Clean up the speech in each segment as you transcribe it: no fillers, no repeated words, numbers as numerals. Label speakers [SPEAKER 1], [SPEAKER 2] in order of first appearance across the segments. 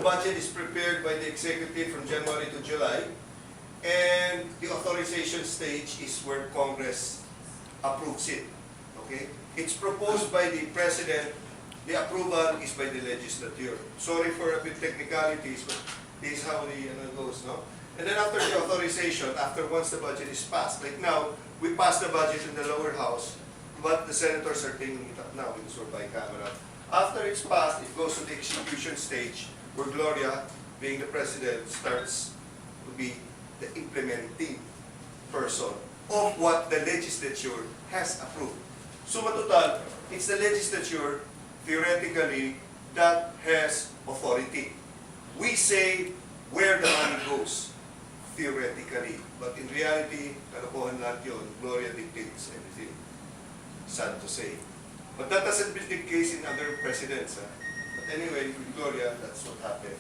[SPEAKER 1] The budget is prepared by the executive from January to July, and the authorization stage is where Congress approves it. Okay? It's proposed by the President, the approval is by the legislature. Sorry for a bit technicalities, but this is how the goes, no? And then after the authorization, once the budget is passed, like now, we passed the budget in the lower house, but the senators are taking it up now because we're bicameral. After it's passed, it goes to the execution stage, where Gloria, being the president, starts to be the implementing person of what the legislature has approved. Suma total, it's the legislature, theoretically, that has authority. We say where the money goes, theoretically. But in reality, kalokohan lahat yun, Gloria dictates everything. Sad to say. But that doesn't be the case in other presidents. But anyway, with Gloria, that's what happens.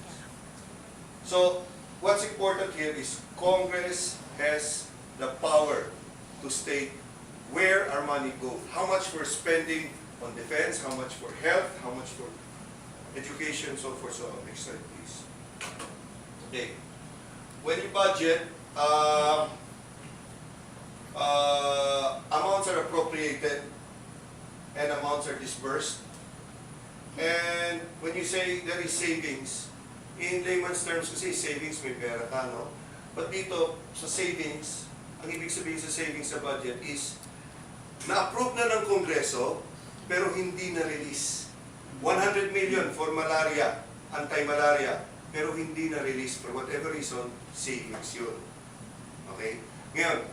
[SPEAKER 1] So, what's important here is Congress has the power to state where our money goes, how much we're spending on defense, how much for health, how much for education, so forth, so on. Next slide, please. Okay. When you budget, amounts are appropriated and amounts are disbursed. And when you say there is savings, in layman's terms kasi savings may pera ka, no? But dito, sa savings, ang ibig sabihin sa savings sa budget is na-approve na ng Kongreso, pero hindi na-release. 100 million for malaria, anti-malaria, pero hindi na-release for whatever reason, savings yun. Okay? Ngayon,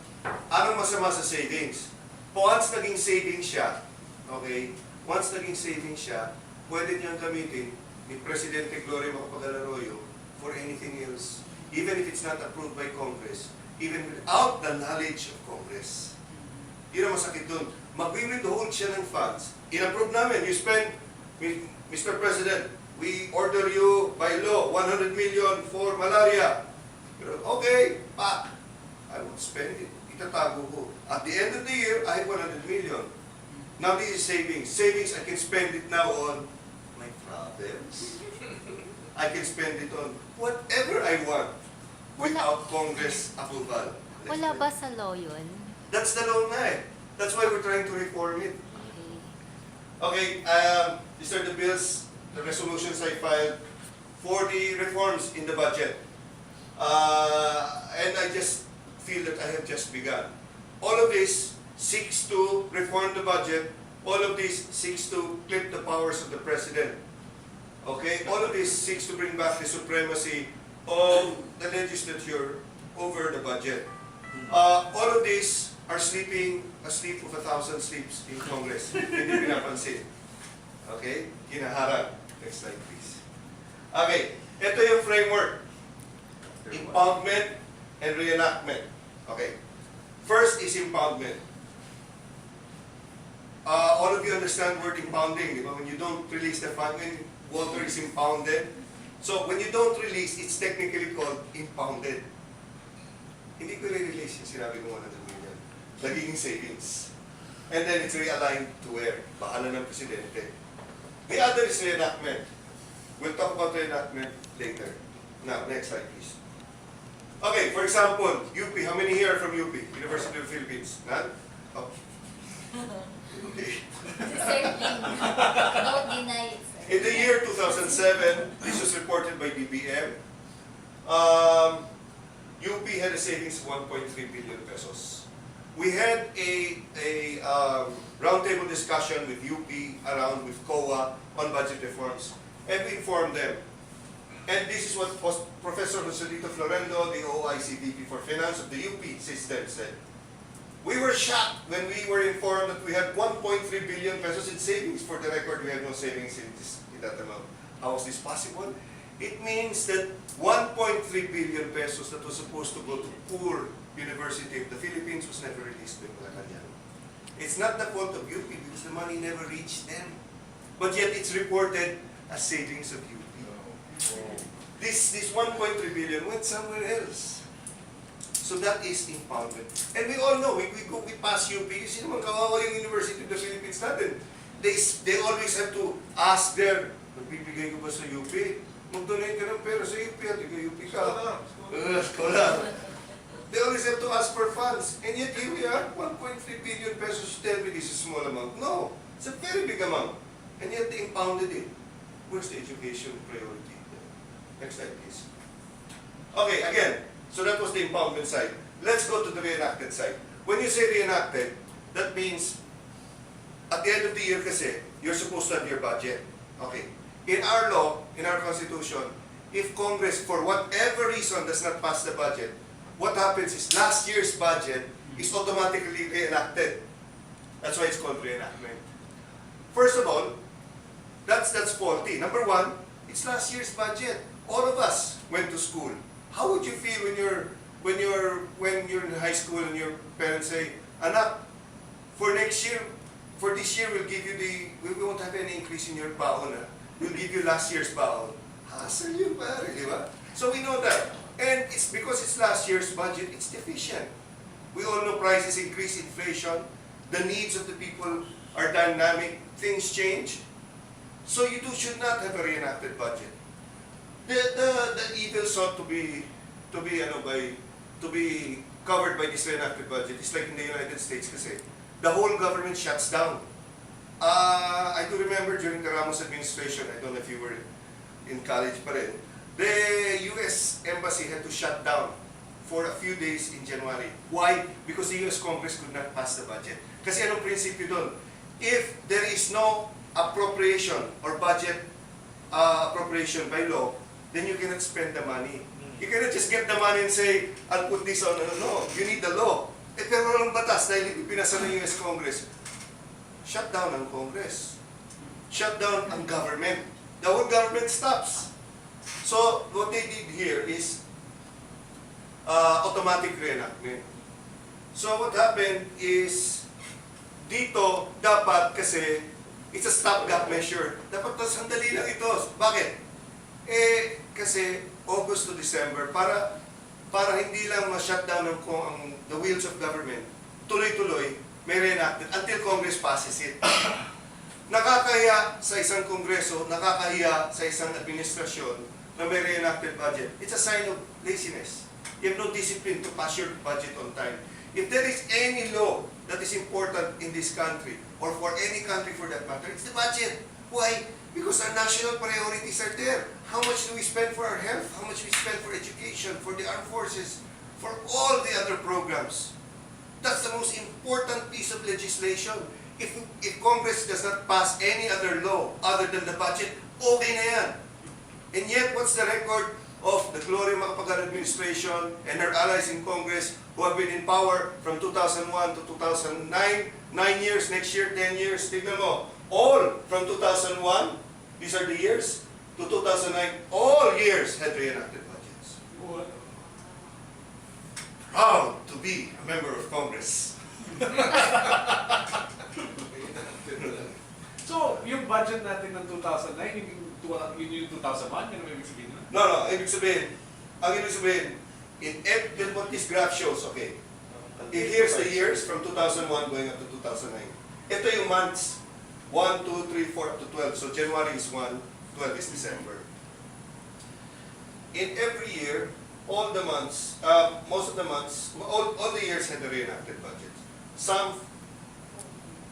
[SPEAKER 1] anong masama sa savings? Once naging savings siya, okay, once naging savings siya, pwede niyang gamitin ni Presidente Gloria Macapagal Arroyo for anything else, even if it's not approved by Congress, even without the knowledge of Congress. Yun ang masakit dun. Mag-withhold siya ng funds. In-approve namin, you spend, Mr. President, we order you by law 100 million for malaria. Pero okay, pa, I will spend it. Itatago ko. At the end of the year, I have 100 million. Now this is savings. Savings, I can spend it now on my problems. I can spend it on whatever I want without Congress approval.
[SPEAKER 2] Wala ba sa law yun?
[SPEAKER 1] That's the law na eh. That's why we're trying to reform it. Okay, these are the bills, the resolutions I filed for the reforms in the budget. And I just feel that I have just begun. All of this seeks to reform the budget. All of this seeks to clip the powers of the President. Okay? All of this seeks to bring back the supremacy of the legislature over the budget. All of these are sleeping a sleep of 1,000 sleeps in Congress. Hindi pinapansin. Okay? Hinaharap. Next slide, please. Okay. Ito yung framework. Impoundment and reenactment. Okay. First is impoundment. All of you understand word impounding, di ba? When you don't release the fund, when water is impounded. So, when you don't release, it's technically called impounded. Hindi ko re-release yung sinabi ko 100 million. Nagiging savings. And then it's realigned to where? Bahala ng Presidente. The other is reenactment. We'll talk about reenactment later. Now, next slide, please. Okay, for example, UP. How many here are from UP? University of the Philippines? None? Oh. Okay.
[SPEAKER 2] Certainly. Don't deny it, sir.
[SPEAKER 1] In the year 2007, this was reported by DBM. UP had a savings of 1.3 billion pesos. We had a roundtable discussion with UP around with COA on budget reforms, and we informed them. And this is what Professor Joselito Florendo, the OIC VP for Finance of the UP system, said. We were shocked when we were informed that we had 1.3 billion pesos in savings. For the record, we had no savings in that amount. How is this possible? It means that 1.3 billion pesos that was supposed to go to poor University of the Philippines was never released by Malacanang. It's not the fault of UP because the money never reached them. But yet it's reported as savings of UP. This 1.3 billion went somewhere else. So that is impoundment. And we all know, we pass UP, kasi naman kawawa yung University of the Philippines natin. They always have to ask their, magbibigay ko ba sa UP? mag-donate ka ng pera sa UP at UP ka. Scholar. They always have to ask for funds. And yet here we are, 1.3 billion pesos. You tell me this is a small amount. No, it's a very big amount. And yet they impounded it. Where's the education priority? Next slide, please. Okay, again, so that was the impoundment side. Let's go to the reenacted side. When you say reenacted, that means at the end of the year kasi, you're supposed to have your budget. Okay. In our law, in our constitution, if Congress, for whatever reason, does not pass the budget, what happens is last year's budget is automatically reenacted. That's why it's called reenactment. First of all, that's faulty. Number one, it's last year's budget. All of us went to school. How would you feel when you're in high school and your parents say, "Anak, for next year, for this year, we won't have any increase in your baon. We'll give you last year's baon." Hassle yun, pare, di ba? So we know that. And it's because it's last year's budget, it's deficient. We all know prices increase, inflation, the needs of the people are dynamic, things change. So you should not have a reenacted budget. The evil sought to be covered by this reenacted budget is like in the United States kasi the whole government shuts down. I do remember during the Ramos administration, I don't know if you were in college pa rin, the US Embassy had to shut down for a few days in January. Why? Because the US Congress could not pass the budget. Kasi anong prinsipyo doon? If there is no appropriation or budget appropriation by law, then you cannot spend the money. You cannot just get the money and say, "I'll put this on." No, you need the law. Pero walang batas dahil pinasa ng US Congress. Shut down ang Congress. Shut down ang government. The whole government stops. So, what they did here is automatic reenactment. So, what happened is, dito, dapat kasi, it's a stopgap measure. Dapat sandali lang ito. Bakit? Kasi August to December, para hindi lang ma-shutdown ang the wheels of government, tuloy-tuloy, may reenacted until Congress passes it. Nakakahiya sa isang kongreso, nakakahiya sa isang administrasyon na may reenacted budget. It's a sign of laziness. You have no discipline to pass your budget on time. If there is any law that is important in this country, or for any country for that matter, it's the budget. Why? Because our national priorities are there. How much do we spend for our health? How much we spend for education, for the armed forces, for all the other programs? That's the most important piece of legislation. If Congress does not pass any other law other than the budget, okay na yan. And yet, what's the record of the Gloria Macapagal administration and her allies in Congress who have been in power from 2001 to 2009, 9 years, next year, 10 years, tignan mo, all from 2001, these are the years, to 2009, all years had reenacted budgets. Proud to be a member of Congress.
[SPEAKER 3] So, yung budget natin ng 2009, yun yung 2001, yun ang ibig sabihin nun?
[SPEAKER 1] No, ibig sabihin, then what this graph shows, okay, here's the years from 2001 going up to 2009. Ito yung months, 1, 2, 3, 4, up to 12. So January is 1, 12 is December. In every year, all the months, most of the months, all the years had a reenacted budget. Some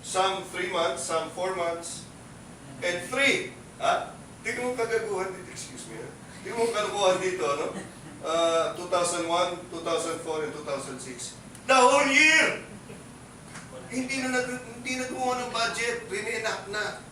[SPEAKER 1] 3 months, some 4 months, and 3. Tingnan mo kagaguhan dito, excuse me. Tingnan mo kagaguhan dito, no? 2001, 2004, and 2006. The whole year! Hindi na gumawa ng budget, reenact na.